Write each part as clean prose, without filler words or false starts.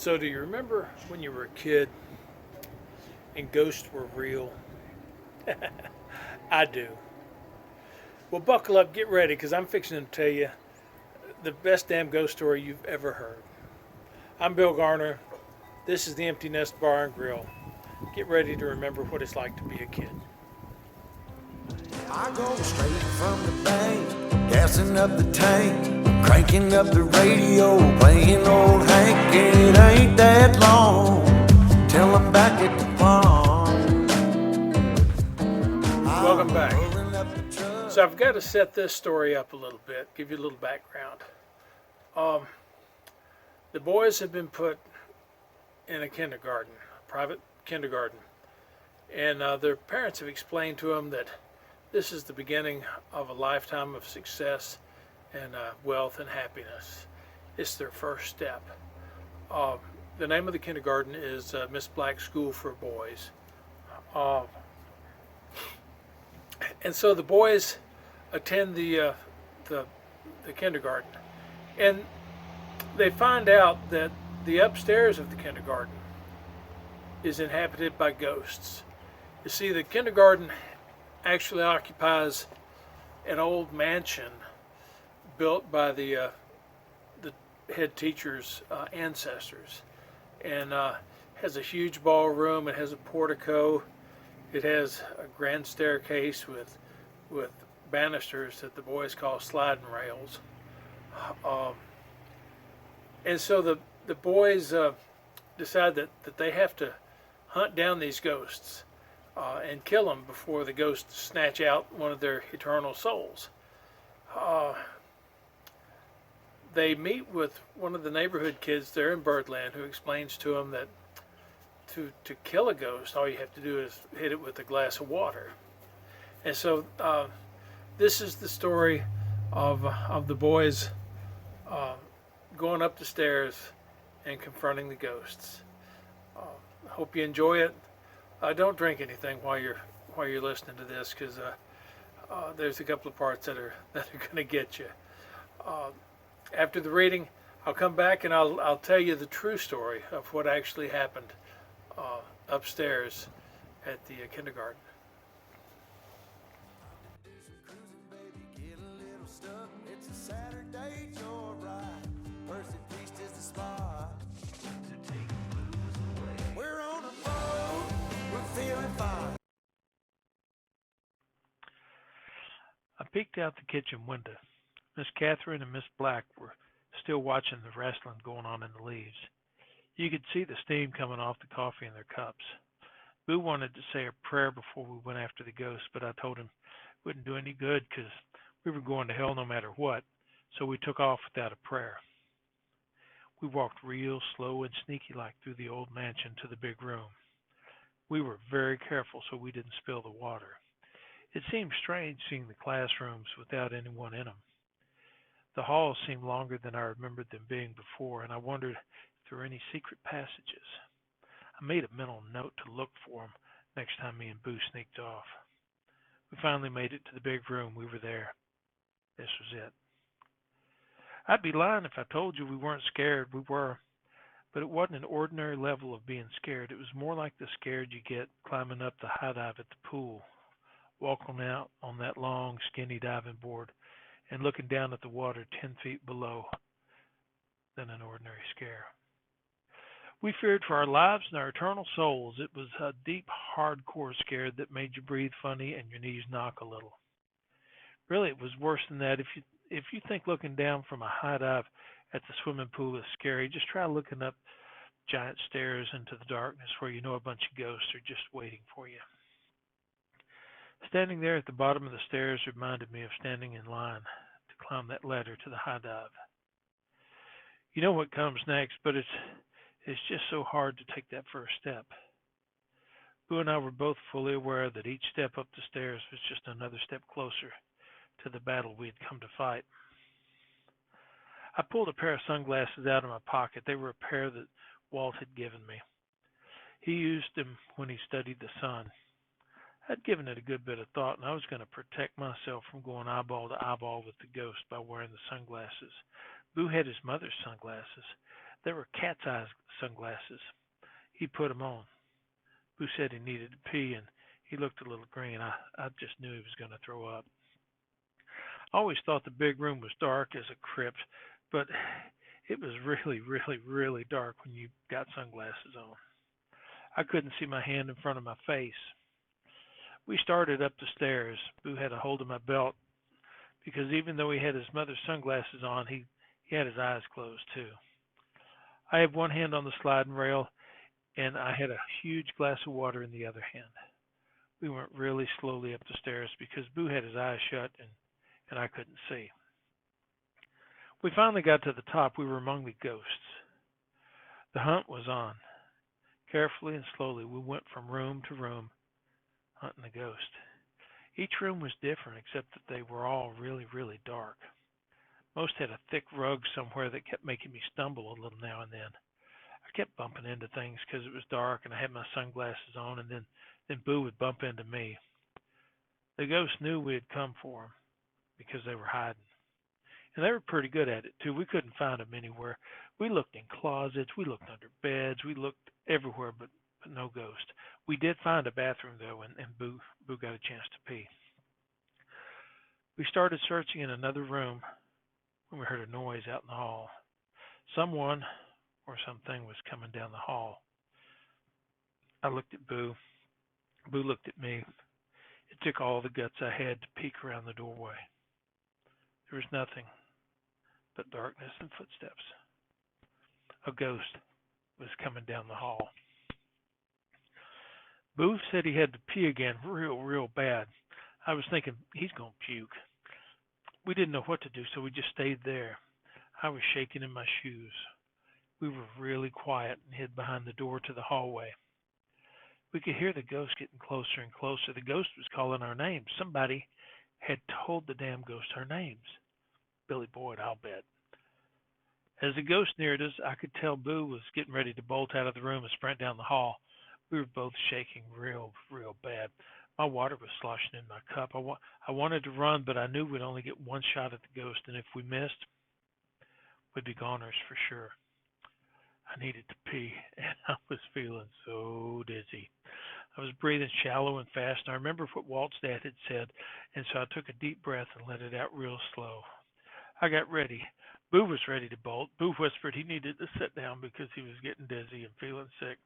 So, do you remember when you were a kid and ghosts were real? I do. Well, buckle up, get ready, because I'm fixing to tell you the best damn ghost story you've ever heard. I'm Bill Garner. This is the Empty Nest Bar and Grill. Get ready to remember what it's like to be a kid. I go straight from the bank, gassing up the tank, cranking up the radio, playing old Hank. It ain't that long till I'm back at the pond. Welcome back. So I've got to set this story up a little bit, give you a little background. The boys have been put in a kindergarten, a private kindergarten, and their parents have explained to them that this is the beginning of a lifetime of success and wealth and happiness. It's their first step. The name of the kindergarten is Miss Black's School for Boys. And so the boys attend the kindergarten, and they find out that the upstairs of the kindergarten is inhabited by ghosts. You see, the kindergarten actually occupies an old mansion built by the head teacher's ancestors, and has a huge ballroom. It has a portico. It has a grand staircase with banisters that the boys call sliding rails. And so the boys decide that they have to hunt down these ghosts and kill them before the ghosts snatch out one of their eternal souls. They meet with one of the neighborhood kids there in Birdland, who explains to them that to kill a ghost, all you have to do is hit it with a glass of water. And so this is the story of the boys going up the stairs and confronting the ghosts. Hope you enjoy it. Don't drink anything while you're listening to this, because there's a couple of parts that are going to get you. After the reading, I'll come back and I'll tell you the true story of what actually happened upstairs at the kindergarten. It's a Saturday joyride. Percy Feast is the spot. We're on a boat. We're feeling fine. I peeked out the kitchen window. Miss Catherine and Miss Black were still watching the wrestling going on in the leaves. You could see the steam coming off the coffee in their cups. Boo wanted to say a prayer before we went after the ghost, but I told him it wouldn't do any good because we were going to hell no matter what, so we took off without a prayer. We walked real slow and sneaky-like through the old mansion to the big room. We were very careful so we didn't spill the water. It seemed strange seeing the classrooms without anyone in them. The halls seemed longer than I remembered them being before, and I wondered if there were any secret passages. I made a mental note to look for them next time me and Boo sneaked off. We finally made it to the big room. We were there. This was it. I'd be lying if I told you we weren't scared. We were. But it wasn't an ordinary level of being scared. It was more like the scared you get climbing up the high dive at the pool, walking out on that long, skinny diving board, and looking down at the water 10 feet below than an ordinary scare. We feared for our lives and our eternal souls. It was a deep, hardcore scare that made you breathe funny and your knees knock a little. Really, it was worse than that. If you think looking down from a high dive at the swimming pool is scary, just try looking up giant stairs into the darkness where you know a bunch of ghosts are just waiting for you. Standing there at the bottom of the stairs reminded me of standing in line to climb that ladder to the high dive. You know what comes next, but it's just so hard to take that first step. Boo and I were both fully aware that each step up the stairs was just another step closer to the battle we had come to fight. I pulled a pair of sunglasses out of my pocket. They were a pair that Walt had given me. He used them when he studied the sun. I'd given it a good bit of thought, and I was going to protect myself from going eyeball to eyeball with the ghost by wearing the sunglasses. Boo had his mother's sunglasses. They were cat's eye sunglasses. He put 'em on. Boo said he needed to pee, and he looked a little green. I just knew he was going to throw up. I always thought the big room was dark as a crypt, but it was really, really, really dark when you got sunglasses on. I couldn't see my hand in front of my face. We started up the stairs. Boo had a hold of my belt because even though he had his mother's sunglasses on, he had his eyes closed too. I had one hand on the sliding rail, and I had a huge glass of water in the other hand. We went really slowly up the stairs because Boo had his eyes shut and I couldn't see. We finally got to the top. We were among the ghosts. The hunt was on. Carefully and slowly, we went from room to room, hunting the ghost. Each room was different, except that they were all really, really dark. Most had a thick rug somewhere that kept making me stumble a little now and then. I kept bumping into things because it was dark and I had my sunglasses on, and then Boo would bump into me. The ghosts knew we had come for them because they were hiding. And they were pretty good at it, too. We couldn't find them anywhere. We looked in closets, we looked under beds, we looked everywhere, but no ghost. We did find a bathroom, though, and Boo got a chance to pee. We started searching in another room when we heard a noise out in the hall. Someone or something was coming down the hall. I looked at Boo. Boo looked at me. It took all the guts I had to peek around the doorway. There was nothing but darkness and footsteps. A ghost was coming down the hall. Boo said he had to pee again real bad. I was thinking, he's going to puke. We didn't know what to do, so we just stayed there. I was shaking in my shoes. We were really quiet and hid behind the door to the hallway. We could hear the ghost getting closer and closer. The ghost was calling our names. Somebody had told the damn ghost our names. Billy Boyd, I'll bet. As the ghost neared us, I could tell Boo was getting ready to bolt out of the room and sprint down the hall. We were both shaking real bad. My water was sloshing in my cup. I wanted to run, but I knew we'd only get one shot at the ghost, and if we missed, we'd be goners for sure. I needed to pee, and I was feeling so dizzy. I was breathing shallow and fast, and I remembered what Walt's dad had said, and so I took a deep breath and let it out real slow. I got ready. Boo was ready to bolt. Boo whispered he needed to sit down because he was getting dizzy and feeling sick.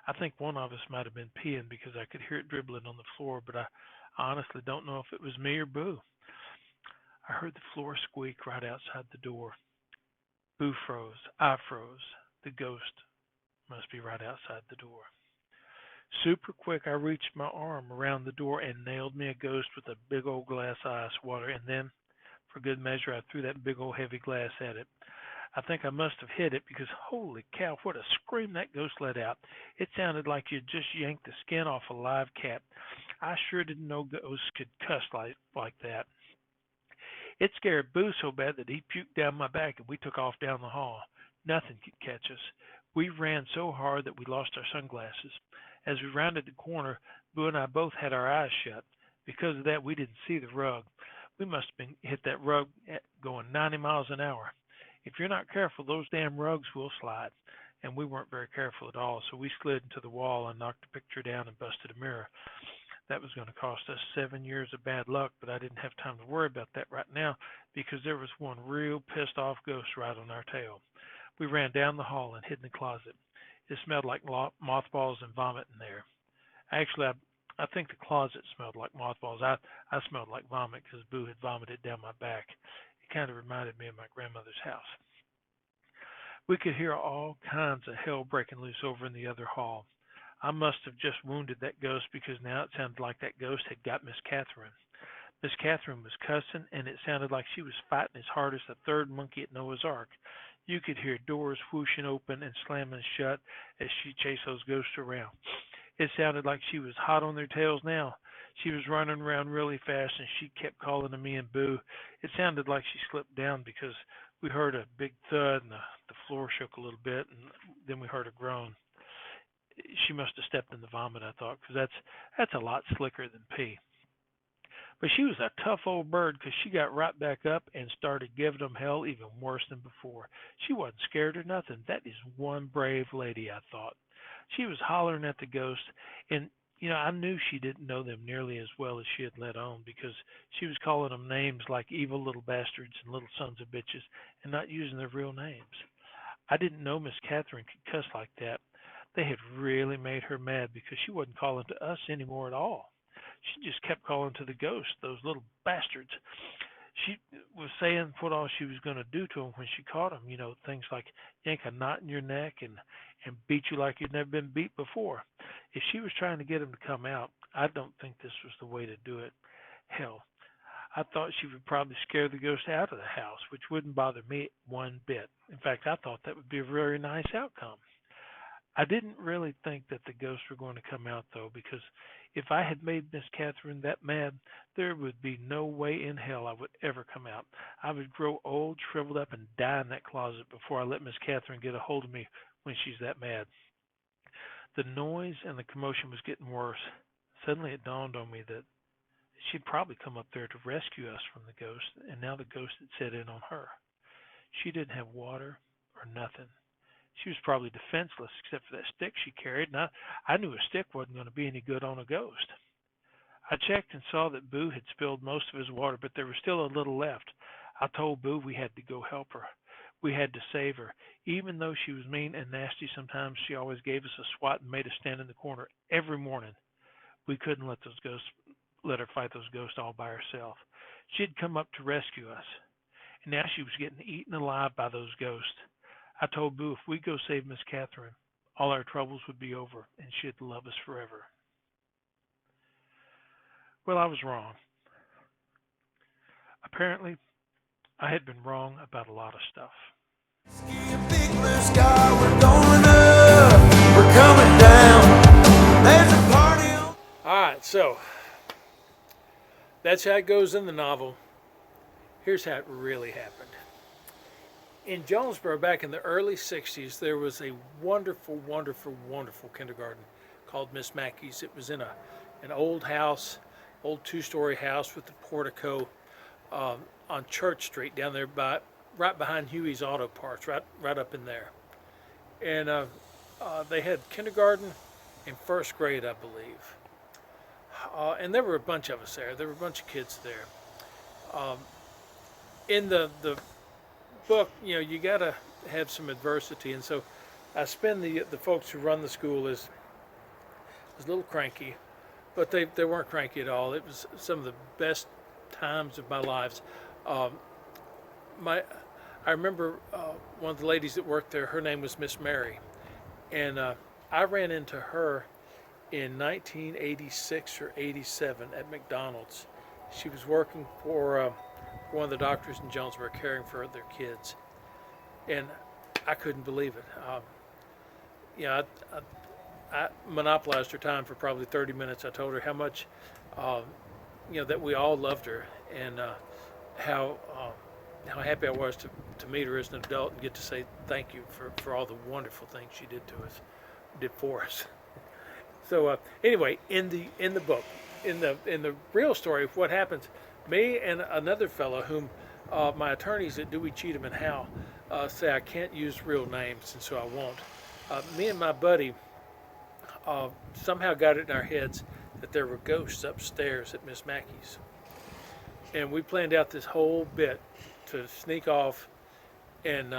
I think one of us might have been peeing because I could hear it dribbling on the floor, but I honestly don't know if it was me or Boo. I heard the floor squeak right outside the door. Boo froze. I froze. The ghost must be right outside the door. Super quick, I reached my arm around the door and nailed me a ghost with a big old glass of ice water, and then, for good measure, I threw that big old heavy glass at it. I think I must have hit it because, holy cow, what a scream that ghost let out. It sounded like you'd just yanked the skin off a live cat. I sure didn't know ghosts could cuss like that. It scared Boo so bad that he puked down my back and we took off down the hall. Nothing could catch us. We ran so hard that we lost our sunglasses. As we rounded the corner, Boo and I both had our eyes shut. Because of that, we didn't see the rug. We must have hit that rug going 90 miles an hour. If you're not careful, those damn rugs will slide. And we weren't very careful at all, so we slid into the wall and knocked the picture down and busted a mirror. That was going to cost us 7 years of bad luck, but I didn't have time to worry about that right now because there was one real pissed off ghost right on our tail. We ran down the hall and hid in the closet. It smelled like mothballs and vomit in there. Actually, I think the closet smelled like mothballs. I smelled like vomit because Boo had vomited down my back. It kind of reminded me of my grandmother's house. We could hear all kinds of hell breaking loose over in the other hall. I must have just wounded that ghost because now it sounded like that ghost had got Miss Catherine. Miss Catherine was cussing, and it sounded like she was fighting as hard as the third monkey at Noah's Ark. You could hear doors whooshing open and slamming shut as she chased those ghosts around. It sounded like she was hot on their tails now. She was running around really fast, and she kept calling to me and Boo. It sounded like she slipped down because we heard a big thud, and the floor shook a little bit, and then we heard a groan. She must have stepped in the vomit, I thought, because that's a lot slicker than pee. But she was a tough old bird 'cause she got right back up and started giving 'em hell even worse than before. She wasn't scared or nothing. That is one brave lady, I thought. She was hollering at the ghost, and I knew she didn't know them nearly as well as she had let on because she was calling them names like evil little bastards and little sons of bitches and not using their real names. I didn't know Miss Catherine could cuss like that. They had really made her mad because she wasn't calling to us anymore at all. She just kept calling to the ghosts, those little bastards. She was saying what all she was going to do to them when she caught them. Things like yank a knot in your neck and beat you like you'd never been beat before. If she was trying to get them to come out, I don't think this was the way to do it. Hell, I thought she would probably scare the ghost out of the house, which wouldn't bother me one bit. In fact, I thought that would be a very nice outcome. I didn't really think that the ghosts were going to come out, though, because if I had made Miss Catherine that mad, there would be no way in hell I would ever come out. I would grow old, shriveled up, and die in that closet before I let Miss Catherine get a hold of me when she's that mad. The noise and the commotion was getting worse. Suddenly it dawned on me that she'd probably come up there to rescue us from the ghost, and now the ghost had set in on her. She didn't have water or nothing. She was probably defenseless except for that stick she carried, and I knew a stick wasn't going to be any good on a ghost. I checked and saw that Boo had spilled most of his water, but there was still a little left. I told Boo we had to go help her. We had to save her. Even though she was mean and nasty sometimes, she always gave us a swat and made us stand in the corner every morning. We couldn't let her fight those ghosts all by herself. She'd come up to rescue us, and now she was getting eaten alive by those ghosts. I told Boo if we go save Miss Catherine, all our troubles would be over, and she'd love us forever. Well, I was wrong. Apparently, I had been wrong about a lot of stuff. Big blue sky, we're going up, we're coming down. There's a party on. All right, so that's how it goes in the novel. Here's how it really happened. In Jonesboro, back in the early 60s, there was a wonderful, wonderful, wonderful kindergarten called Miss Mackey's. It was in an old house, old two-story house with a portico on Church Street down there right behind Huey's Auto Parts, right up in there. And they had kindergarten and first grade, I believe. And there were a bunch of us there. There were a bunch of kids there. In the book, you got to have some adversity, and so I spend the folks who run the school as a little cranky, but they weren't cranky at all. It was some of the best times of my lives. I remember one of the ladies that worked there. Her name was Miss Mary, and I ran into her in 1986 or 87 at McDonald's. She was working for one of the doctors in Jonesboro, caring for their kids, and I couldn't believe it. I monopolized her time for probably 30 minutes. I told her how much, that we all loved her, and how happy I was to meet her as an adult and get to say thank you for all the wonderful things she did for us. So anyway, in the book, in the real story of what happens, me and another fellow whom my attorneys at Dewey, Cheatham and Howe say I can't use real names, and so I won't. Me and my buddy somehow got it in our heads that there were ghosts upstairs at Miss Mackey's, and we planned out this whole bit to sneak off and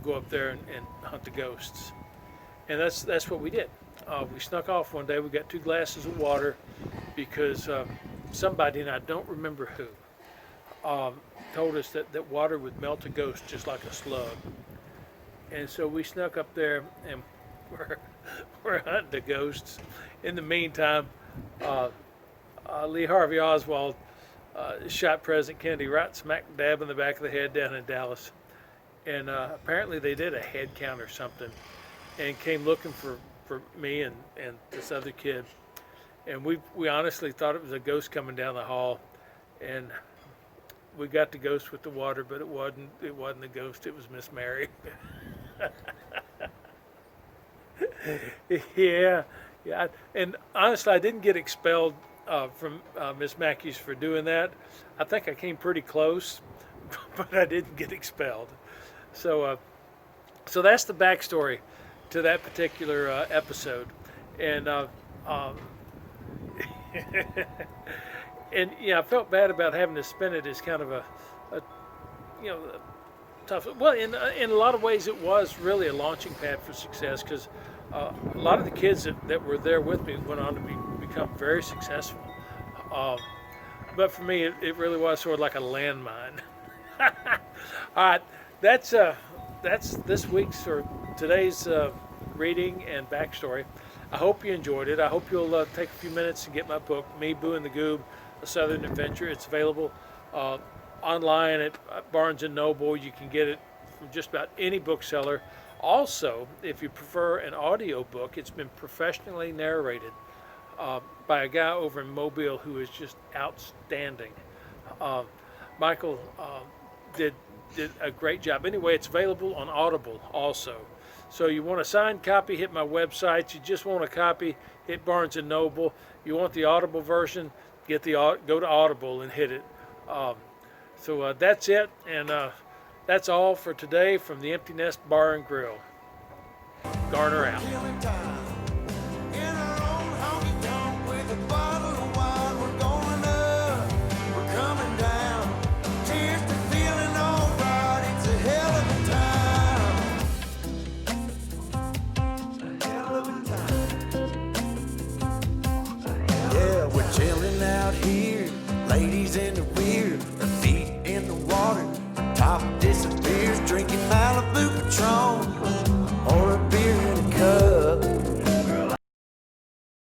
go up there and hunt the ghosts. And that's what we did. We snuck off one day. We got 2 glasses of water because somebody, and I don't remember who, told us that water would melt a ghost just like a slug. And so we snuck up there and we're hunting the ghosts. In the meantime, Lee Harvey Oswald shot President Kennedy right smack dab in the back of the head down in Dallas. And apparently they did a head count or something and came looking for me and this other kid. And we honestly thought it was a ghost coming down the hall, and we got the ghost with the water, but it wasn't a ghost. It was Miss Mary. yeah. And honestly, I didn't get expelled from Miss Matthews for doing that. I think I came pretty close, but I didn't get expelled. So, so that's the backstory to that particular episode, and um, and yeah, I felt bad about having to spin it as kind of a you know, tough. Well, in a lot of ways, it was really a launching pad for success because a lot of the kids that were there with me went on to become very successful. Um, but for me, it really was sort of like a landmine. All right, that's this week's or today's reading and backstory. I hope you enjoyed it. I hope you'll take a few minutes to get my book, Me, Boo, and the Goob, A Southern Adventure. It's available online at Barnes & Noble. You can get it from just about any bookseller. Also, if you prefer an audio book, it's been professionally narrated by a guy over in Mobile who is just outstanding. Michael did a great job. Anyway, it's available on Audible also. So you want a signed copy, hit my website. You just want a copy, hit Barnes & Noble. You want the Audible version, go to Audible and hit it. So that's it, and that's all for today from the Empty Nest Bar and Grill. Garner out. Chilling out here, ladies in the rear, her feet in the water, top disappears, drinking Malibu.